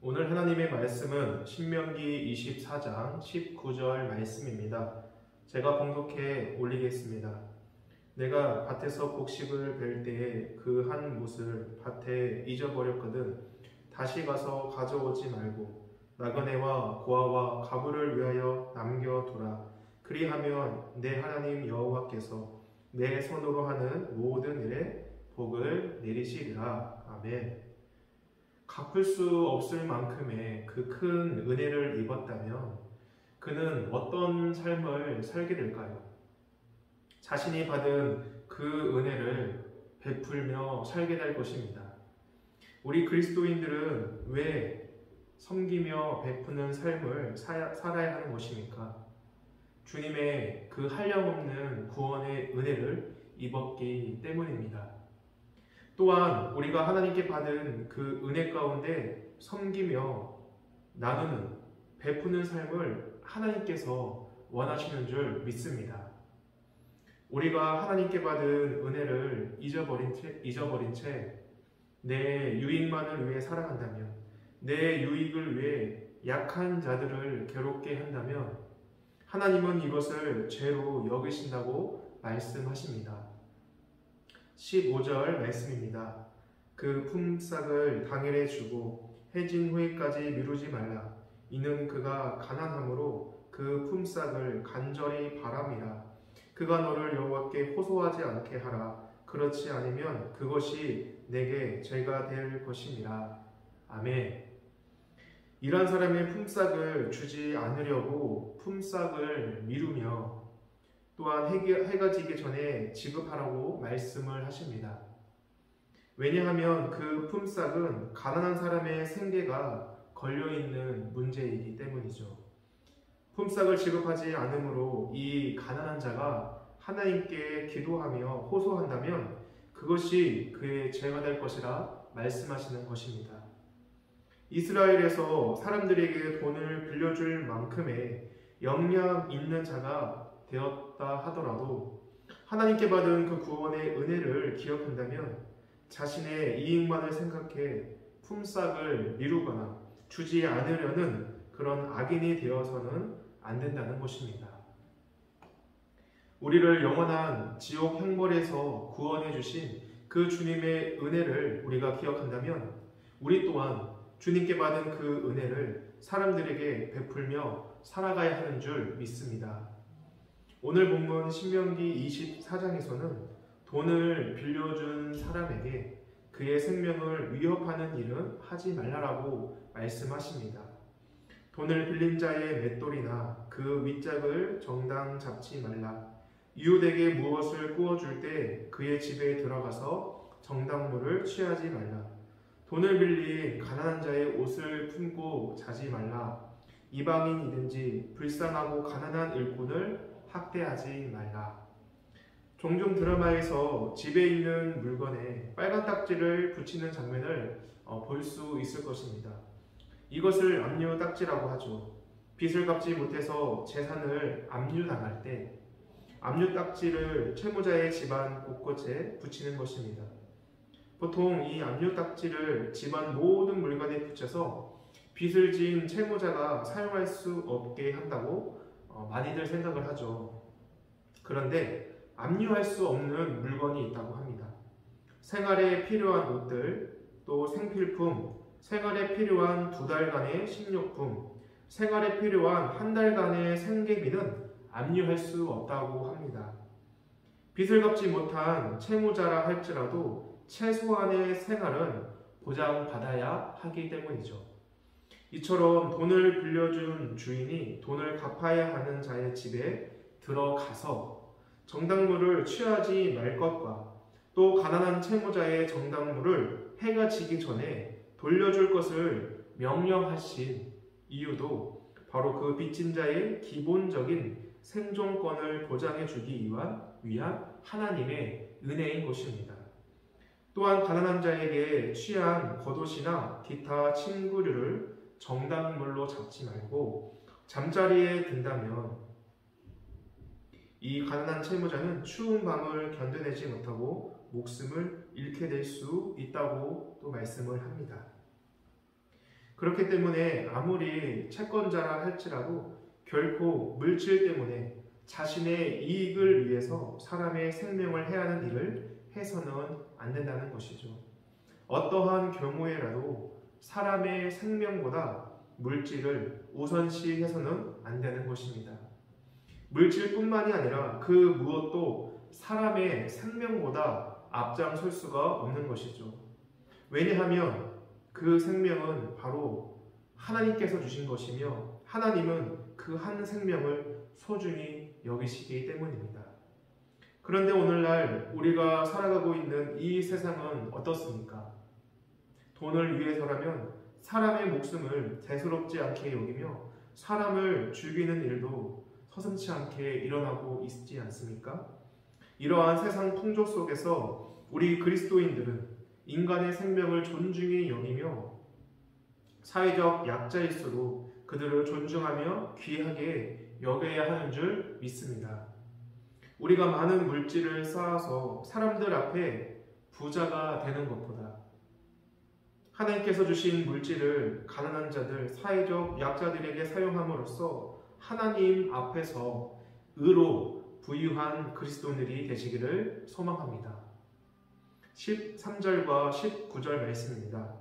오늘 하나님의 말씀은 신명기 24장 19절 말씀입니다. 제가 봉독해 올리겠습니다. 내가 밭에서 곡식을 벨 때에 그 한 못을 밭에 잊어버렸거든 다시 가서 가져오지 말고 나그네와 고아와 가부를 위하여 남겨두라. 그리하면 내 하나님 여호와께서 내 손으로 하는 모든 일에 복을 내리시리라. 아멘. 갚을 수 없을 만큼의 그 큰 은혜를 입었다면 그는 어떤 삶을 살게 될까요? 자신이 받은 그 은혜를 베풀며 살게 될 것입니다. 우리 그리스도인들은 왜 섬기며 베푸는 삶을 살아야 하는 것입니까? 주님의 그 한량없는 구원의 은혜를 입었기 때문입니다. 또한 우리가 하나님께 받은 그 은혜 가운데 섬기며 나누는 베푸는 삶을 하나님께서 원하시는 줄 믿습니다. 우리가 하나님께 받은 은혜를 잊어버린 채 내 유익만을 위해 살아간다면, 내 유익을 위해 약한 자들을 괴롭게 한다면 하나님은 이것을 죄로 여기신다고 말씀하십니다. 15절 말씀입니다. 그 품삯을 당일에 주고 해진 후에까지 미루지 말라. 이는 그가 가난함으로 그 품삯을 간절히 바람이라. 그가 너를 여호와께 호소하지 않게 하라. 그렇지 않으면 그것이 내게 죄가 될 것이니라. 아멘. 이런 사람의 품삯을 주지 않으려고 품삯을 미루며 또한 해가 지기 전에 지급하라고 말씀을 하십니다. 왜냐하면 그 품삯은 가난한 사람의 생계가 걸려있는 문제이기 때문이죠. 품삯을 지급하지 않으므로 이 가난한 자가 하나님께 기도하며 호소한다면 그것이 그의 죄가 될 것이라 말씀하시는 것입니다. 이스라엘에서 사람들에게 돈을 빌려줄 만큼의 역량 있는 자가 되었다 하더라도 하나님께 받은 그 구원의 은혜를 기억한다면 자신의 이익만을 생각해 품삯을 미루거나 주지 않으려는 그런 악인이 되어서는 안 된다는 것입니다. 우리를 영원한 지옥 형벌에서 구원해 주신 그 주님의 은혜를 우리가 기억한다면 우리 또한 주님께 받은 그 은혜를 사람들에게 베풀며 살아가야 하는 줄 믿습니다. 오늘 본문 신명기 24장에서는 돈을 빌려준 사람에게 그의 생명을 위협하는 일은 하지 말라라고 말씀하십니다. 돈을 빌린 자의 맷돌이나 그 윗짝을 정당 잡지 말라. 이웃에게 무엇을 구워줄 때 그의 집에 들어가서 정당물을 취하지 말라. 돈을 빌린 가난한 자의 옷을 품고 자지 말라. 이방인이든지 불쌍하고 가난한 일꾼을 학대하지 말라. 종종 드라마에서 집에 있는 물건에 빨간 딱지를 붙이는 장면을 볼 수 있을 것입니다. 이것을 압류 딱지라고 하죠. 빚을 갚지 못해서 재산을 압류당할 때 압류 딱지를 채무자의 집안 곳곳에 붙이는 것입니다. 보통 이 압류 딱지를 집안 모든 물건에 붙여서 빚을 지은 채무자가 사용할 수 없게 한다고 많이들 생각을 하죠. 그런데 압류할 수 없는 물건이 있다고 합니다. 생활에 필요한 옷들, 또 생필품, 생활에 필요한 2달간의 식료품, 생활에 필요한 1달간의 생계비는 압류할 수 없다고 합니다. 빚을 갚지 못한 채무자라 할지라도 최소한의 생활은 보장받아야 하기 때문이죠. 이처럼 돈을 빌려준 주인이 돈을 갚아야 하는 자의 집에 들어가서 정당물을 취하지 말 것과 또 가난한 채무자의 정당물을 해가 지기 전에 돌려줄 것을 명령하신 이유도 바로 그 빚진 자의 기본적인 생존권을 보장해 주기 위한 하나님의 은혜인 것입니다. 또한 가난한 자에게 취한 겉옷이나 기타 침구류를 정당물로 잡지 말고 잠자리에 든다면 이 가난한 채무자는 추운 밤을 견뎌내지 못하고 목숨을 잃게 될 수 있다고 또 말씀을 합니다. 그렇기 때문에 아무리 채권자라 할지라도 결코 물질 때문에 자신의 이익을 위해서 사람의 생명을 해하는 일을 해서는 안 된다는 것이죠. 어떠한 경우에라도 사람의 생명보다 물질을 우선시해서는 안 되는 것입니다. 물질뿐만이 아니라 그 무엇도 사람의 생명보다 앞장설 수가 없는 것이죠. 왜냐하면 그 생명은 바로 하나님께서 주신 것이며 하나님은 그 한 생명을 소중히 여기시기 때문입니다. 그런데 오늘날 우리가 살아가고 있는 이 세상은 어떻습니까? 돈을 위해서라면 사람의 목숨을 대수롭지 않게 여기며 사람을 죽이는 일도 서슴지 않게 일어나고 있지 않습니까? 이러한 세상 풍조 속에서 우리 그리스도인들은 인간의 생명을 존중히 여기며 사회적 약자일수록 그들을 존중하며 귀하게 여겨야 하는 줄 믿습니다. 우리가 많은 물질을 쌓아서 사람들 앞에 부자가 되는 것보다 하나님께서 주신 물질을 가난한 자들, 사회적 약자들에게 사용함으로써 하나님 앞에서 의로 부유한 그리스도인들이 되시기를 소망합니다. 13절과 19절 말씀입니다.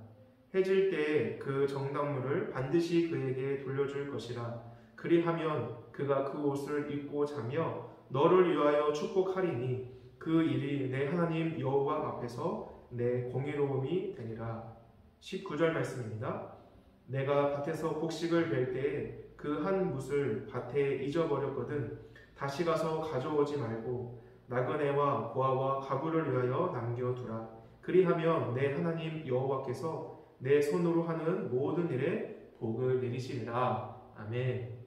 해질 때에 그 정당물을 반드시 그에게 돌려줄 것이라. 그리하면 그가 그 옷을 입고 자며 너를 위하여 축복하리니 그 일이 내 하나님 여호와 앞에서 내 공의로움이 되니라. 19절 말씀입니다. 내가 밭에서 곡식을 벨 때에 그 한 뭇을 밭에 잊어버렸거든 다시 가서 가져오지 말고 나그네와 고아와 가부를 위하여 남겨두라. 그리하면 내 하나님 여호와께서 내 손으로 하는 모든 일에 복을 내리시리라. 아멘.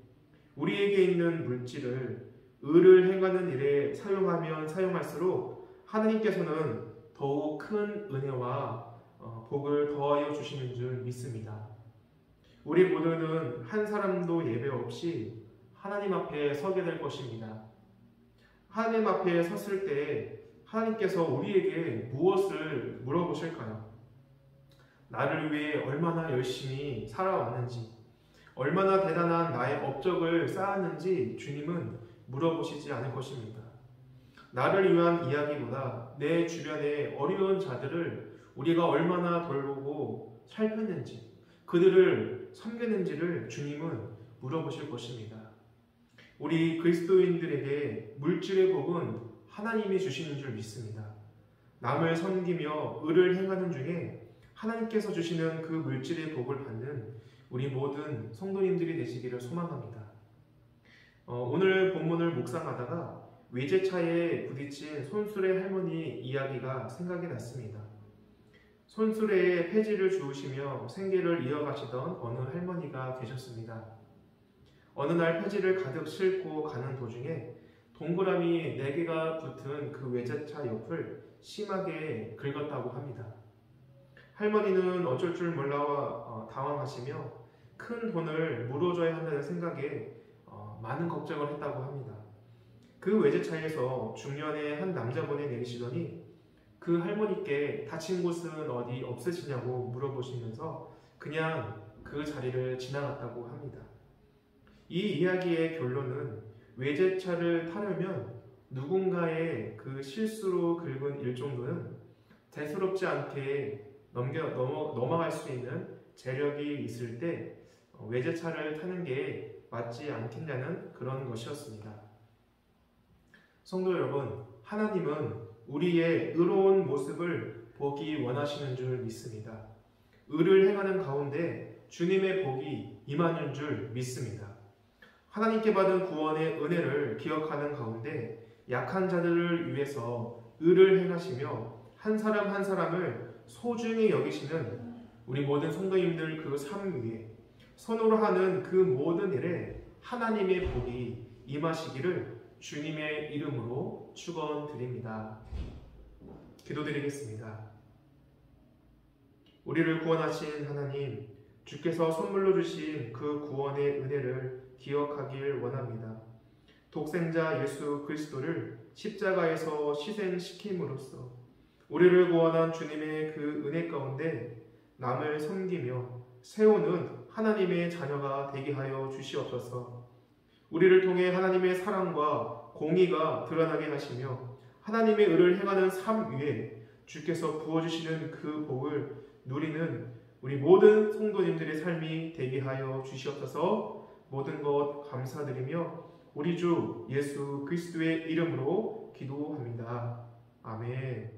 우리에게 있는 물질을 의를 행하는 일에 사용하면 사용할수록 하나님께서는 더욱 큰 은혜와 복을 더하여 주시는 줄 믿습니다. 우리 모두는 한 사람도 예배 없이 하나님 앞에 서게 될 것입니다. 하나님 앞에 섰을 때 하나님께서 우리에게 무엇을 물어보실까요? 나를 위해 얼마나 열심히 살아왔는지, 얼마나 대단한 나의 업적을 쌓았는지 주님은 물어보시지 않을 것입니다. 나를 위한 이야기보다 내 주변의 어려운 자들을 우리가 얼마나 돌보고 살폈는지, 그들을 섬겼는지를 주님은 물어보실 것입니다. 우리 그리스도인들에게 물질의 복은 하나님이 주시는 줄 믿습니다. 남을 섬기며 의를 행하는 중에 하나님께서 주시는 그 물질의 복을 받는 우리 모든 성도님들이 되시기를 소망합니다. 오늘 본문을 묵상하다가 외제차에 부딪힌 손수레 할머니 이야기가 생각이 났습니다. 손수레에 폐지를 주우시며 생계를 이어가시던 어느 할머니가 계셨습니다. 어느 날 폐지를 가득 싣고 가는 도중에 동그라미 4개가 붙은 그 외제차 옆을 심하게 긁었다고 합니다. 할머니는 어쩔 줄 몰라 당황하시며 큰 돈을 물어줘야 한다는 생각에 많은 걱정을 했다고 합니다. 그 외제차에서 중년의 한 남자분이 내리시더니 그 할머니께 다친 곳은 어디 없으시냐고 물어보시면서 그냥 그 자리를 지나갔다고 합니다. 이 이야기의 결론은 외제차를 타려면 누군가의 그 실수로 긁은 일 정도는 대수롭지 않게 넘어갈 수 있는 재력이 있을 때 외제차를 타는 게 맞지 않겠냐는 그런 것이었습니다. 성도 여러분, 하나님은 우리의 의로운 모습을 보기 원하시는 줄 믿습니다. 의를 행하는 가운데 주님의 복이 임하는 줄 믿습니다. 하나님께 받은 구원의 은혜를 기억하는 가운데 약한 자들을 위해서 의를 행하시며 한 사람 한 사람을 소중히 여기시는 우리 모든 성도님들 그 삶 위에 선호로 하는 그 모든 일에 하나님의 복이 임하시기를 주님의 이름으로 축원드립니다. 기도드리겠습니다. 우리를 구원하신 하나님, 주께서 선물로 주신 그 구원의 은혜를 기억하길 원합니다. 독생자 예수 그리스도를 십자가에서 희생시킴으로써 우리를 구원한 주님의 그 은혜 가운데 남을 섬기며 세우는 하나님의 자녀가 되게 하여 주시옵소서. 우리를 통해 하나님의 사랑과 공의가 드러나게 하시며 하나님의 의를 행하는 삶 위에 주께서 부어주시는 그 복을 누리는 우리 모든 성도님들의 삶이 되게 하여 주시옵소서. 모든 것 감사드리며 우리 주 예수 그리스도의 이름으로 기도합니다. 아멘.